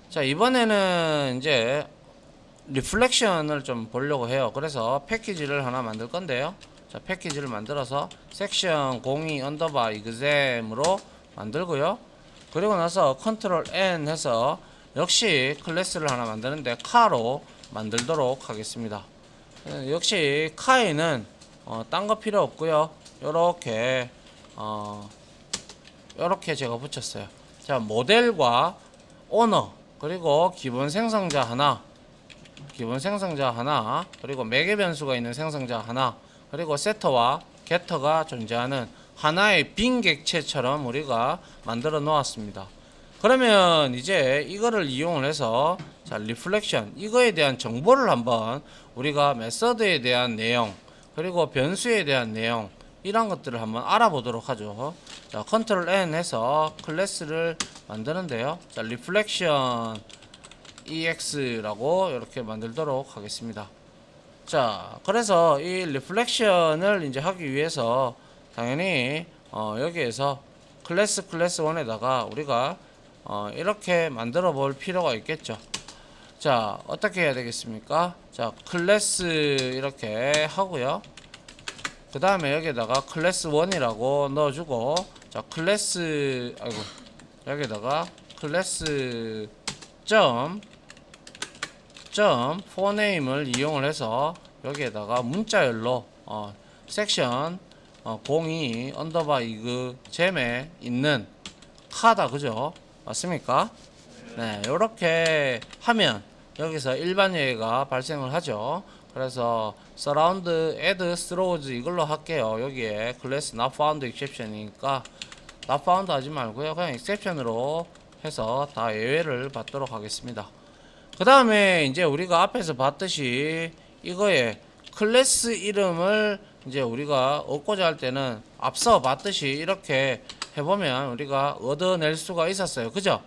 자, 이번에는 이제 리플렉션을 좀 보려고 해요. 그래서 패키지를 하나 만들 건데요. 자, 패키지를 만들어서 섹션 02 언더바 exam으로 만들고요. 그리고 나서 컨트롤 N 해서 역시 클래스를 하나 만드는데 카로 만들도록 하겠습니다. 역시 카에는 딴 거 필요 없고요. 요렇게 요렇게 제가 붙였어요. 자, 모델과 오너 그리고 기본 생성자 하나, 그리고 매개 변수가 있는 생성자 하나, 그리고 세터와 게터가 존재하는 하나의 빈 객체처럼 우리가 만들어 놓았습니다. 그러면 이제 이거를 이용을 해서 자, 리플렉션 이거에 대한 정보를 한번 우리가 메서드에 대한 내용 그리고 변수에 대한 내용 이런 것들을 한번 알아보도록 하죠. 자, 컨트롤 N 해서 클래스를 만드는데요. 자, 리플렉션 EX라고 이렇게 만들도록 하겠습니다. 자, 그래서 이 리플렉션을 이제 하기 위해서 당연히 여기에서 클래스 1에다가 우리가 이렇게 만들어 볼 필요가 있겠죠. 자, 어떻게 해야 되겠습니까? 자, 클래스 이렇게 하고요. 그 다음에 여기에다가 클래스 1이라고 넣어주고, 자, 클래스, 아이고, 여기에다가 클래스 forename을 이용을 해서 여기에다가 문자열로 섹션 02 언더바 이그 잼에 있는 카다, 그죠? 맞습니까? 네, 이렇게 하면 여기서 일반 예외가 발생을 하죠. 그래서 surround add throws 이걸로 할게요. 여기에 class not found exception이니까 not found 하지 말고요. 그냥 exception으로 해서 다 예외를 받도록 하겠습니다. 그 다음에 이제 우리가 앞에서 봤듯이 이거에 클래스 이름을 이제 우리가 얻고자 할 때는 앞서 봤듯이 이렇게 해보면 우리가 얻어낼 수가 있었어요. 그죠?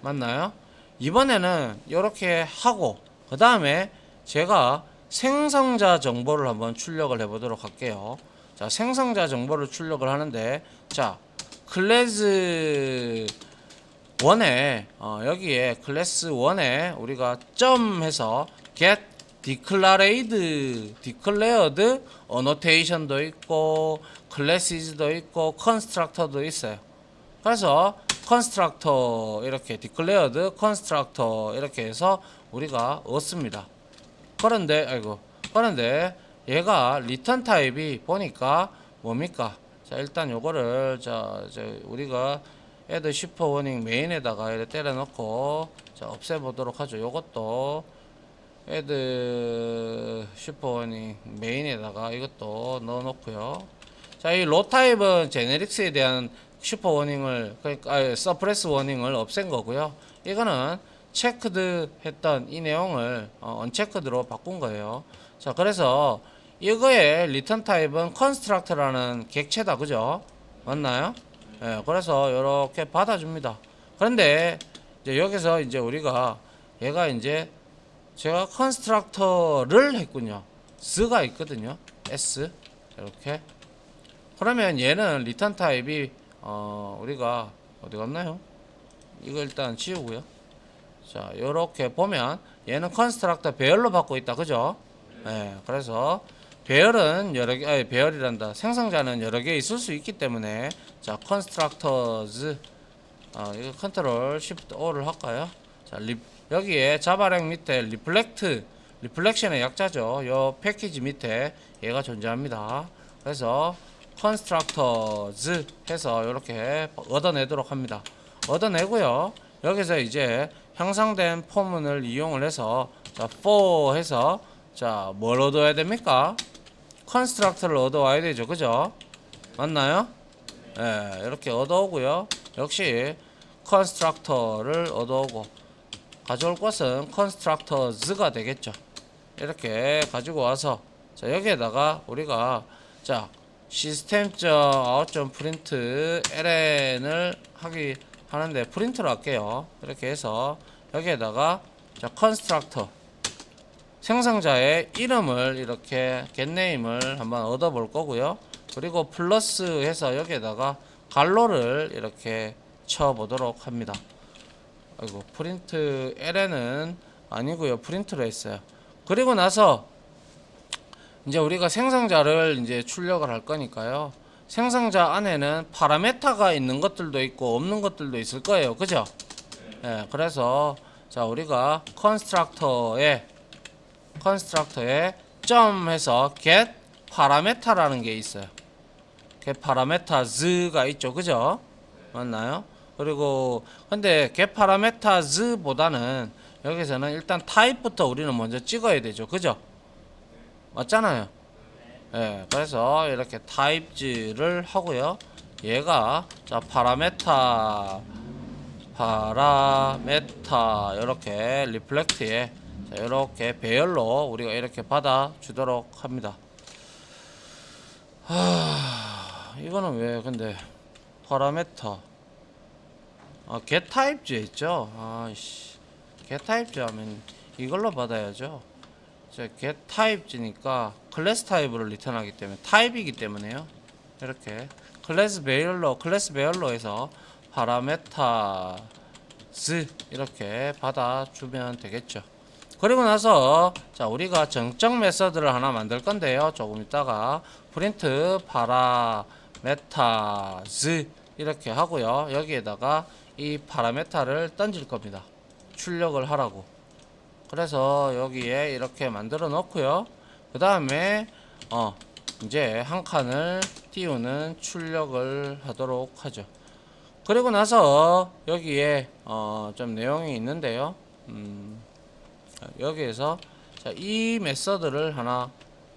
맞나요? 이번에는 이렇게 하고 그 다음에 제가 생성자 정보를 한번 출력을 해 보도록 할게요. 자, 생성자 정보를 출력을 하는데 자, 클래스 1에 여기에 클래스 1에 우리가 점 해서 get declared annotation도 있고 classes도 있고 constructor도 있어요. 그래서 constructor 이렇게 declared constructor 이렇게 해서 우리가 얻습니다. 그런데 얘가 return 타입이 보니까 뭡니까? 자, 일단 요거를 우리가 add shipper warning 메인에다가 이렇게 때려 넣고 자, 없애 보도록 하죠. 요것도 add shipper warning 메인에다가 이것도 넣어 놓고요. 자, 이 로 타입은 제네릭스에 대한 슈퍼 워닝을 그러니까 서프레스 워닝을 없앤 거고요. 이거는 체크드 했던 이 내용을 언체크드로 바꾼 거예요. 자, 그래서 이거의 리턴 타입은 컨스트럭터라는 객체다, 그죠? 맞나요? 예, 그래서 이렇게 받아줍니다. 그런데 이제 여기서 이제 우리가 얘가 이제 제가 컨스트럭터를 했군요. s가 있거든요. s 이렇게. 그러면 얘는 리턴 타입이 우리가 어디 갔나요? 이거 일단 지우고요. 자, 요렇게 보면 얘는 컨스트럭터 배열로 받고 있다, 그죠? 네, 그래서 배열은 여러 개, 배열이란다. 생성자는 여러 개 있을 수 있기 때문에 자, constructors 이거 컨트롤 쉬프트 O를 할까요? 자, 여기에 자바랭 밑에 리플렉션의 약자죠. 요 패키지 밑에 얘가 존재합니다. 그래서 constructors 해서 이렇게 얻어내도록 합니다. 얻어내고요. 여기서 이제 형성된 포문을 이용을 해서 자, for 해서 자, 뭘 얻어야 됩니까? constructor를 얻어와야 되죠. 그죠? 맞나요? 예, 이렇게 얻어오고요. 역시 constructor를 얻어오고 가져올 것은 constructors가 되겠죠. 이렇게 가지고 와서 자, 여기에다가 우리가 자, system.out.print ln을 하는데 프린트를 할게요. 이렇게 해서 여기에다가 자, constructor 생성자의 이름을 이렇게 getName을 한번 얻어 볼 거고요. 그리고 플러스 해서 여기에다가 갈로를 이렇게 쳐 보도록 합니다. 아이고 프린트 ln은 아니고요. 프린트로 했어요. 그리고 나서 이제 우리가 생성자를 이제 출력을 할 거니까요. 생성자 안에는 파라메타가 있는 것들도 있고 없는 것들도 있을 거예요. 그죠? 예, 그래서 자 우리가 컨스트럭터에 점 해서 get 파라메타라는 게 있어요. get parameters가 있죠. 그죠? 맞나요? 그리고 근데 get parameters보다는 여기서는 일단 타입부터 우리는 먼저 찍어야 되죠. 그죠? 맞잖아요. 예, 그래서 이렇게 타입즈를 하고요. 얘가 자 파라메타 이렇게 리플렉트에 이렇게 배열로 우리가 이렇게 받아 주도록 합니다. 이거는 왜 근데 파라메타 get 타입즈에 있죠. get 타입즈 하면 이걸로 받아야죠. get 타입즈니까 클래스 타입으로 리턴하기 때문에 타입이기 때문에요. 이렇게 클래스 배열로 해서 파라메타즈 이렇게 받아주면 되겠죠. 그리고 나서 자 우리가 정적 메서드를 하나 만들 건데요. 조금 있다가 프린트 파라메타즈 이렇게 하고요. 여기에다가 이 파라메타를 던질 겁니다. 출력을 하라고. 그래서 여기에 이렇게 만들어 놓고요. 그 다음에 이제 한 칸을 띄우는 출력을 하도록 하죠. 그리고 나서 여기에 좀 내용이 있는데요. 여기에서 자, 이 메서드를 하나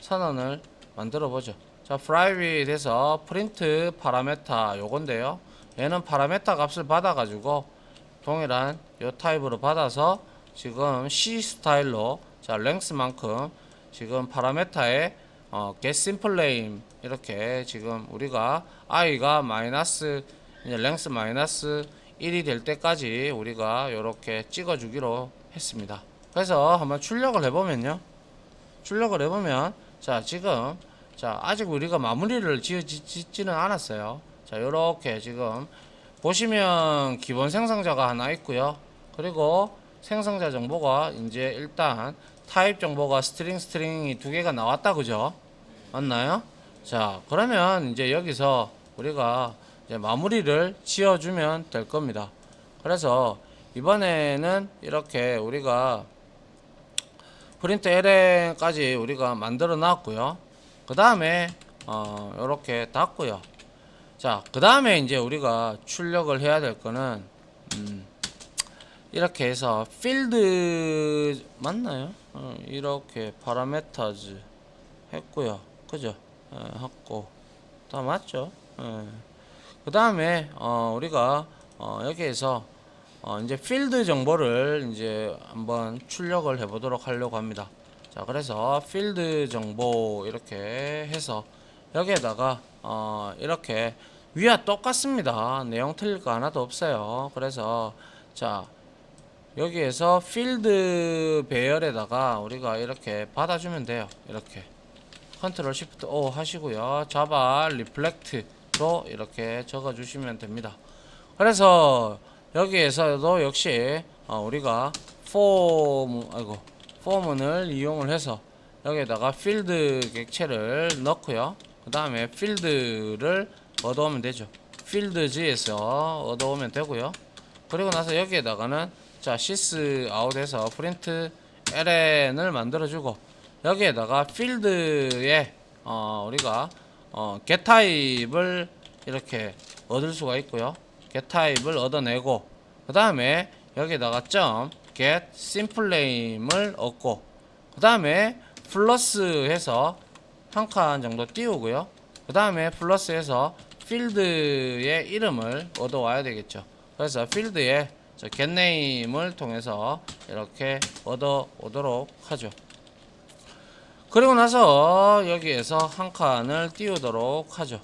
선언을 만들어 보죠. 자, private에서 print 파라메타 요건데요. 얘는 파라메타 값을 받아 가지고 동일한 요 타입으로 받아서 지금 C 스타일로 자 length만큼 지금 파라메타에 get simple name 이렇게 지금 우리가 i가 마이너스 이제 length 마이너스 1이 될 때까지 우리가 이렇게 찍어 주기로 했습니다. 그래서 한번 출력을 해보면요. 자 지금 자 아직 우리가 마무리를 짓지는 않았어요. 자 요렇게 지금 보시면 기본 생성자가 하나 있고요. 그리고 생성자 정보가 이제 일단 타입 정보가 스트링이 두 개가 나왔다 그죠? 맞나요? 자 그러면 이제 여기서 우리가 이제 마무리를 지어주면 될 겁니다. 그래서 이번에는 이렇게 우리가 프린트 ln까지 우리가 만들어 놨고요. 그 다음에 이렇게 닫고요. 자, 그 다음에 이제 우리가 출력을 해야 될 거는 이렇게 해서 필드 맞나요? 이렇게 파라메타즈 했고요. 그죠? 했고 다 맞죠? 그 다음에 우리가 여기에서 이제 필드 정보를 이제 한번 출력을 해 보도록 하려고 합니다. 자, 그래서 필드 정보 이렇게 해서 여기에다가 이렇게 위와 똑같습니다. 내용 틀릴 거 하나도 없어요. 그래서 자 여기에서 필드 배열에다가 우리가 이렇게 받아주면 돼요. 이렇게 컨트롤 시프트 O 하시고요. 자바 리플렉트로 이렇게 적어 주시면 됩니다. 그래서 여기에서도 역시 우리가 폼을 이용을 해서 여기에다가 필드 객체를 넣고요. 그 다음에 필드를 얻어오면 되죠. 필드지에서 얻어오면 되고요. 그리고 나서 여기에다가는 자 sys out에서 print ln을 만들어주고 여기에다가 필드에 우리가 get 타입을 이렇게 얻을 수가 있고요. get 타입을 얻어내고 그 다음에 여기에다가 get simple name을 얻고 그 다음에 플러스 해서 한 칸 정도 띄우고요. 그 다음에 플러스 해서 필드의 이름을 얻어와야 되겠죠. 그래서 필드에 get name을 통해서 이렇게 얻어오도록 하죠. 그리고 나서 여기에서 한 칸을 띄우도록 하죠.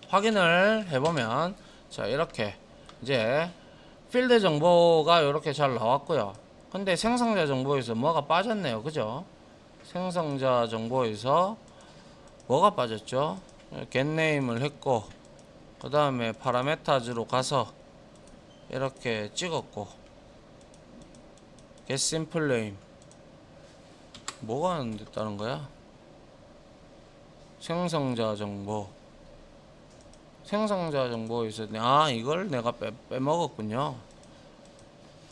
확인을 해보면 자 이렇게 이제 필드 정보가 이렇게 잘 나왔고요. 근데 생성자 정보에서 뭐가 빠졌네요. 그죠? 생성자 정보에서 뭐가 빠졌죠? get name을 했고 그 다음에 파라메타즈로 가서 이렇게 찍었고 get simple name 뭐가 안 됐다는 거야? 생성자 정보 있었네. 아, 이걸 내가 빼먹었군요.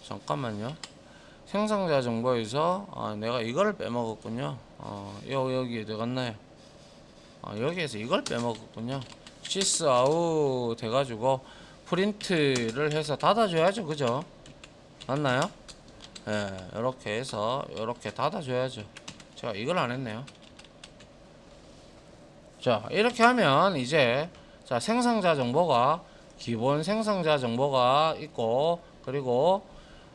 잠깐만요. 생성자 정보에서 내가 이거를 빼먹었군요. 여기 어디 갔나요? 여기에서 이걸 빼먹었군요. sys out 돼가지고 프린트를 해서 닫아줘야죠, 그죠? 맞나요? 예, 이렇게 해서 이렇게 닫아줘야죠. 제가 이걸 안 했네요. 자, 이렇게 하면 이제 자, 생성자 정보가 기본 생성자 정보가 있고, 그리고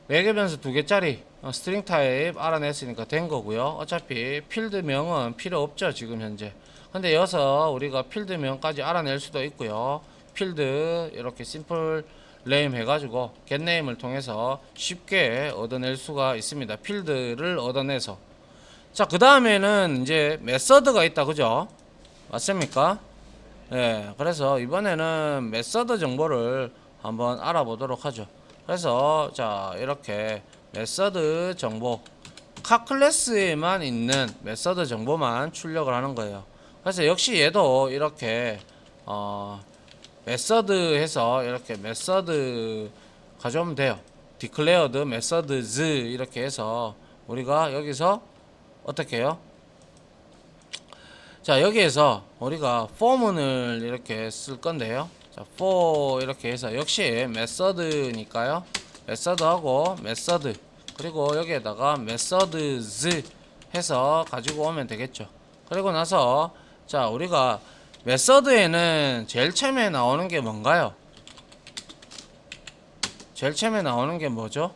매개 변수 2개짜리 스트링 타입 알아냈으니까 된 거고요. 어차피 필드명은 필요 없죠, 지금 현재. 근데 여기서 우리가 필드명까지 알아낼 수도 있고요. 필드 이렇게 심플 네임 해가지고 get name을 통해서 쉽게 얻어낼 수가 있습니다. 필드를 얻어내서. 자, 그 다음에는 이제 메서드가 있다, 그죠? 맞습니까? 예, 그래서 이번에는 메서드 정보를 한번 알아보도록 하죠. 그래서 자, 이렇게 메서드 정보 각 클래스에만 있는 메서드 정보만 출력을 하는 거예요. 그래서 역시 얘도 이렇게 메서드 해서 이렇게 메서드 가져오면 돼요. declared methods 이렇게 해서 우리가 여기서 어떻게 해요? 자, 여기에서 우리가 for문을 이렇게 쓸 건데요. 자, for 이렇게 해서 역시 method니까요. method하고 method 그리고 여기에다가 methods 해서 가지고 오면 되겠죠. 그리고 나서 자, 우리가 method에는 제일 처음에 나오는 게 뭔가요? 제일 처음에 나오는 게 뭐죠?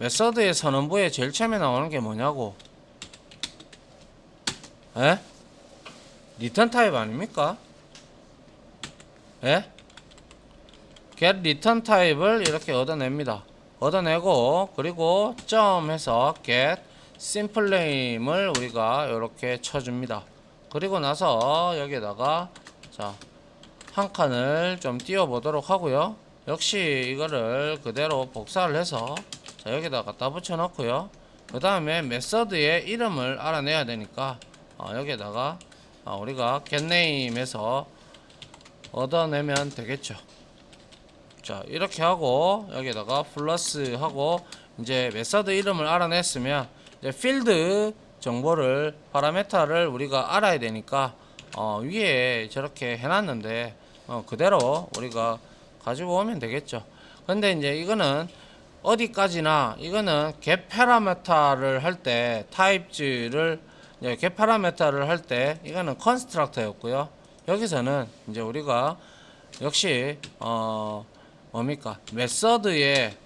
method의 선언부에 제일 처음에 나오는 게 뭐냐고? 에? 리턴 타입 아닙니까? 에? get return 타입을 이렇게 얻어냅니다. 얻어내고 그리고 점 해서 get simple name을 우리가 이렇게 쳐줍니다. 그리고 나서 여기에다가 자, 한 칸을 좀 띄워 보도록 하고요. 역시 이거를 그대로 복사를 해서 자, 여기다 갖다 붙여 놓고요. 그 다음에 메서드의 이름을 알아내야 되니까 여기에다가 우리가 getName에서 얻어내면 되겠죠. 자, 이렇게 하고 여기에다가 플러스 하고 이제 메서드 이름을 알아냈으면 이제 필드 정보를 파라메타를 우리가 알아야 되니까 위에 저렇게 해놨는데 그대로 우리가 가지고 오면 되겠죠. 근데 이제 이거는 어디까지나 이거는 get 파라메타를 할 때 타입즈를 get 파라메타를 할 때 이거는 컨스트럭터였고요. 여기서는 이제 우리가 역시 뭡니까? 메서드에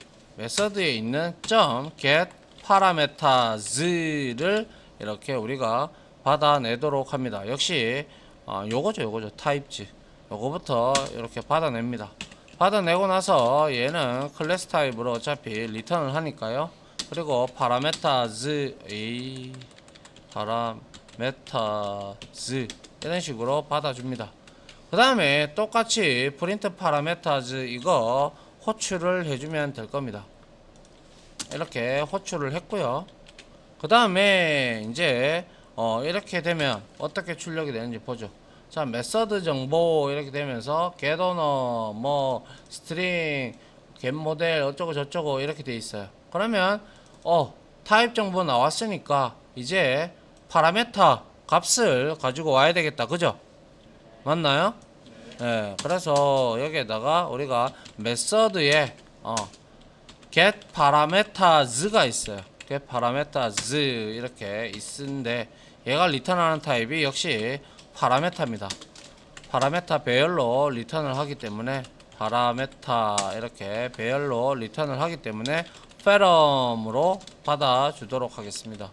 있는 get parameters를 이렇게 우리가 받아내도록 합니다. 역시 요거죠. 타입즈. 요거부터 이렇게 받아냅니다. 받아내고 나서 얘는 클래스 타입으로 어차피 리턴을 하니까요. 그리고 parameters 이런 식으로 받아줍니다. 그 다음에 똑같이 print parameters 이거 호출을 해주면 될 겁니다. 이렇게 호출을 했고요. 그 다음에 이제 이렇게 되면 어떻게 출력이 되는지 보죠. 자, 메서드 정보 이렇게 되면서 get owner 뭐 string get model 어쩌고 저쩌고 이렇게 돼 있어요. 그러면 타입 정보 나왔으니까 이제 파라메타 값을 가지고 와야 되겠다, 그죠? 맞나요? 네, 그래서 여기에다가 우리가 메서드에 get parameters가 있어요. get parameters 이렇게 있는데 얘가 리턴하는 타입이 역시 파라메타입니다. 파라메타 배열로 리턴을 하기 때문에 파라메타 이렇게 배열로 리턴을 하기 때문에 페럼으로 받아주도록 하겠습니다.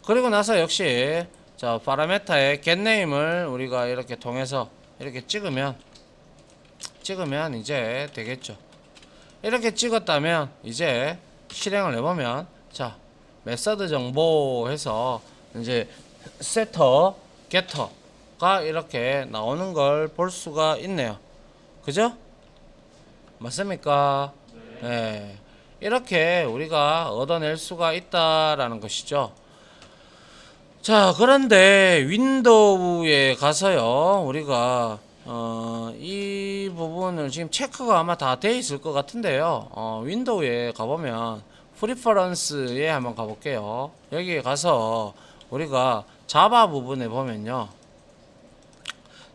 그리고 나서 역시 자, 파라메타의 getName을 우리가 이렇게 통해서 이렇게 찍으면 이제 되겠죠. 이렇게 찍었다면 이제 실행을 해보면 자, 메서드 정보 해서 이제 setter, getter가 이렇게 나오는 걸 볼 수가 있네요. 그죠? 맞습니까? 네. 이렇게 우리가 얻어낼 수가 있다라는 것이죠. 자, 그런데 윈도우에 가서요, 우리가 이 부분을 지금 체크가 아마 다 돼 있을 것 같은데요. 윈도우에 가보면 프리퍼런스에 한번 가볼게요. 여기에 가서 우리가 자바 부분에 보면요,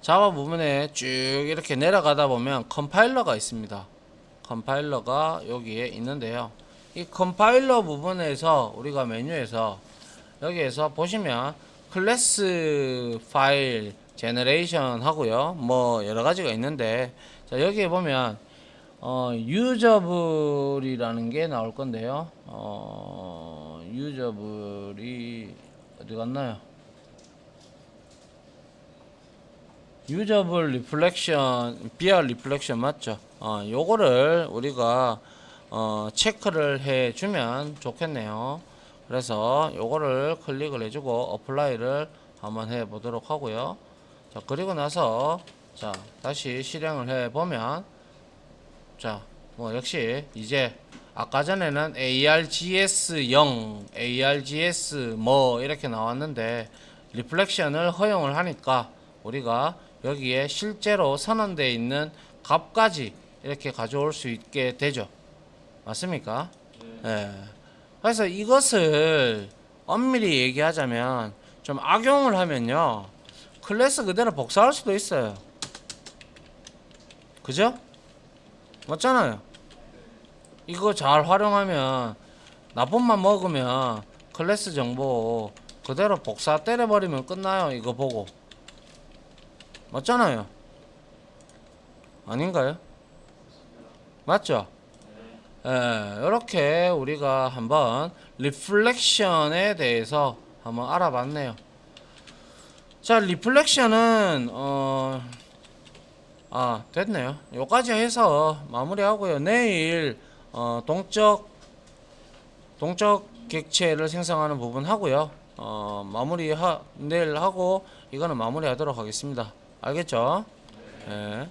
자바 부분에 쭉 이렇게 내려가다 보면 컴파일러가 있습니다. 컴파일러가 여기에 있는데요. 이 컴파일러 부분에서 우리가 메뉴에서 여기에서 보시면 클래스 파일 제너레이션 하고요, 뭐 여러가지가 있는데, 자, 여기에 보면 유저블이라는 게 나올 건데요. 유저블이 어디 갔나요? 유저블 리플렉션, 비어 리플렉션 맞죠? 요거를 우리가 체크를 해 주면 좋겠네요. 그래서 요거를 클릭을 해주고 어플라이를 한번 해 보도록 하고요. 자, 그리고 나서 자, 다시 실행을 해 보면, 자, 뭐 역시 이제 아까 전에는 ARGS 0, ARGS 뭐 이렇게 나왔는데 리플렉션을 허용을 하니까 우리가 여기에 실제로 선언되어 있는 값까지 이렇게 가져올 수 있게 되죠. 맞습니까? 네. 그래서 이것을 엄밀히 얘기하자면 좀 악용을 하면요, 클래스 그대로 복사할 수도 있어요. 그죠? 맞잖아요. 이거 잘 활용하면, 나쁜만 먹으면 클래스 정보 그대로 복사 때려버리면 끝나요. 이거 보고. 맞잖아요. 아닌가요? 맞죠? 예, 이렇게 우리가 한번 리플렉션에 대해서 한번 알아봤네요. 자, 리플렉션은 됐네요. 요까지 해서 마무리하고요. 내일 동적 객체를 생성하는 부분 하고요. 내일 하고 이거는 마무리하도록 하겠습니다. 알겠죠? 예.